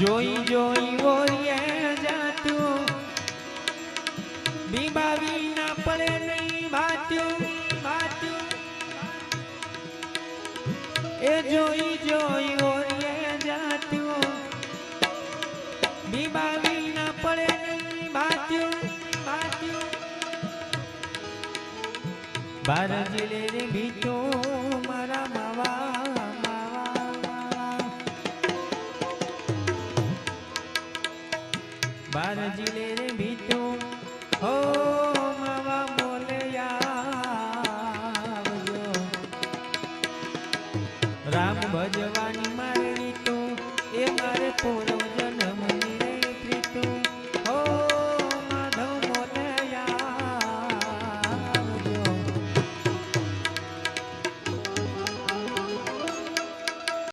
જોઈ જોઈ ઓરિએ જાતું બીબાવી ના પડે નહીં ભાત્યું ભાત્યું એ જોઈ જોઈ ઓરિએ જાતું બીબાવી ના પડે નહીં ભાત્યું ભાત્યું બાર જિલ્લે રે ભીતો મારા માવા बार जिले रे भीतो हो मावा बोले आवजो राम भजवानी मारे तो ए मारे पूर्वजन